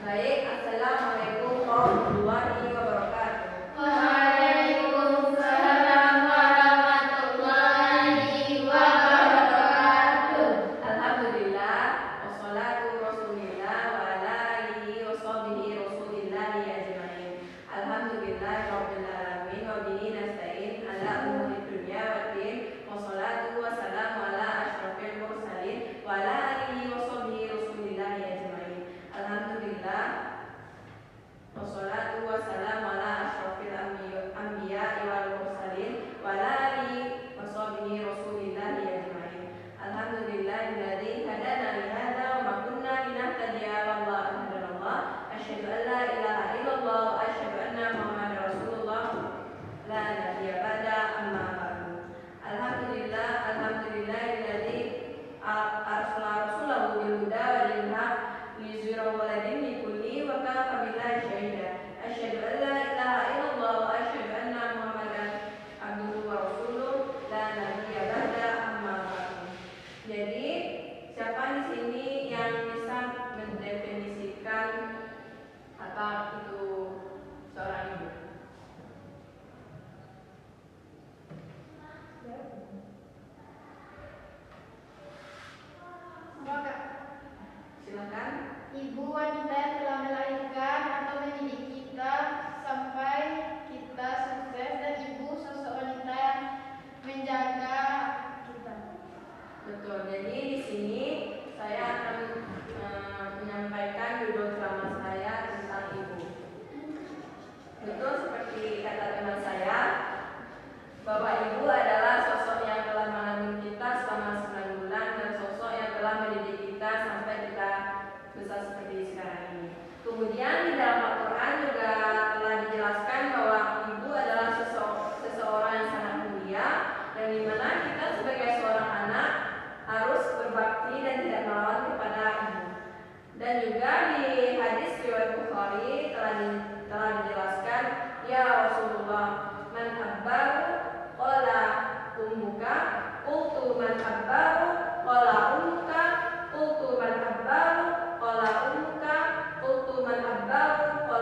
Baik, Assalamualaikum warahmatullahi wabarakatuh. Waalaikumsalam warahmatullahi wabarakatuh. Alhamdulillah, wassalatu rasulillah wa ala alihi wa sahbihi rasulillahi ajmain. Alhamdulillah rabbil alamin wa bihi nasta'in ala umuri dunya waddin. Wassalatu wassalamu ala asyrafil mursalin wa ala alihi wa sahbihi rasulillahi ajmain. Alhamdulillah, wassalatu wassalamu ala asyrafil anbiya wal mursalin wa ala alihi wa sahbihi rasulillahi ajmain. Alhamdulillahilladzi hadana li hadza wa ma kunna linahtadiya laula an hadanallah. Asyhadu an la ilaha illallah wa asyhadu anna Muhammadar Rasulullah la nabiyya ba'da, amma ba'du. Alhamdulillahilladzi arsala rasulahu bil huda wa dinil haq liyuzhirahu 'ala dini kulli wa kafa billahi shahida. Asyhadu an la ilaha illallah wa asyhadu anna Muhammadan abduhu wa rasuluh la nabiyya ba'da, amma ba'du. Jadi, siapa di sini yang bisa mendefinisikan apa itu seorang ibu? Silakan. Ibu wanita yang telah melahirkan atau mendidik kita sampai kita sukses, dan ibu sosok wanita yang menjaga kita. Betul. Jadi di sini saya akan menyampaikan judul ceramah saya tentang ibu. Betul seperti kata teman saya bahwa ibu adalah sosok yang telah mengandung kita selama 9 bulan dan sosok yang telah mendidik kita sampai kita besar seperti sekarang ini. Kemudian di dalam Al-Quran juga telah dijelaskan bahwa ibu adalah seseorang yang sangat mulia, dan di mana kita sebagai seorang anak harus berbakti dan tidak melawan kepada ibu. Dan juga di hadis riwayat Bukhari telah dijelaskan, ya Rasulullah, man habbaru qala ummuka, qultu man habbaru qala ummuka, qultu man habbaru qala ummuka, qultu man habbaru qala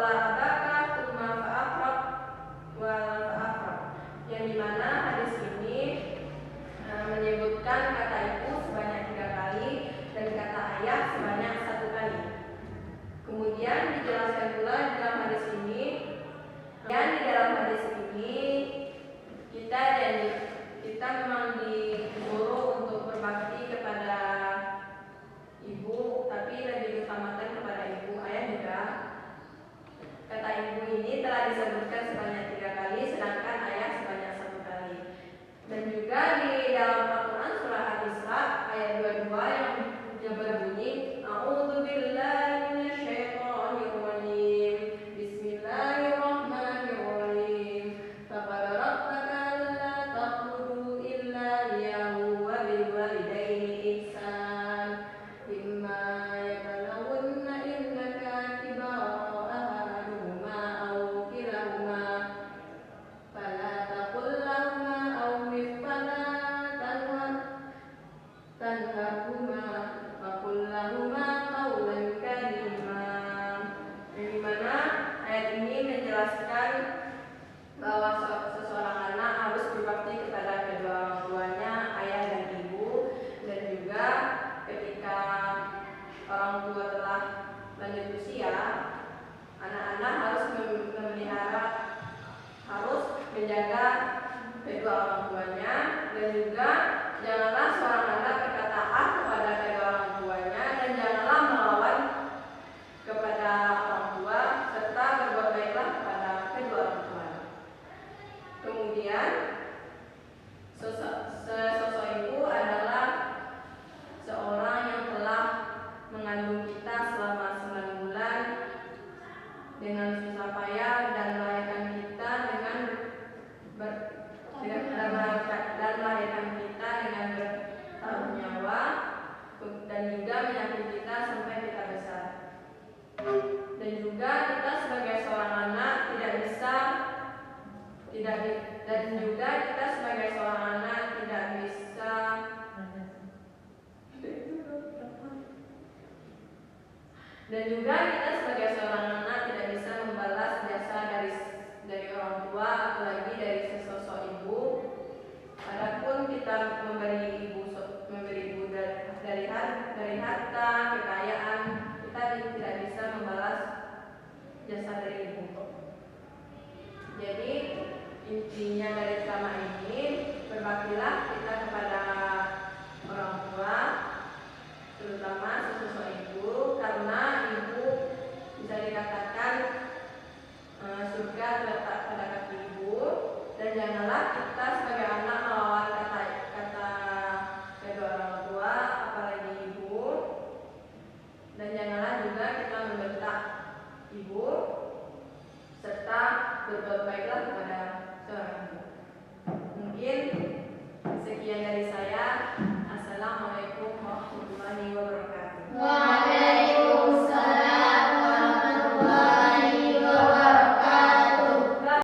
juga kita sebagai seorang anak tidak bisa membalas jasa dari orang tua, apalagi dari sesosok ibu. Adapun kita memberi ibu dari harta, kekayaan, kita tidak bisa membalas jasa dari ibu. Jadi intinya dari ceramah ini, berbaktilah kita kepada orang tua, terutama sesosok ibu, karena ibu bisa dikatakan surga terletak pada kaki ibu. Dan janganlah kita sebagai anak melawan kata kedua orang tua, apalagi ibu. Dan janganlah juga kita membentak ibu, serta berbuat baiklah kepada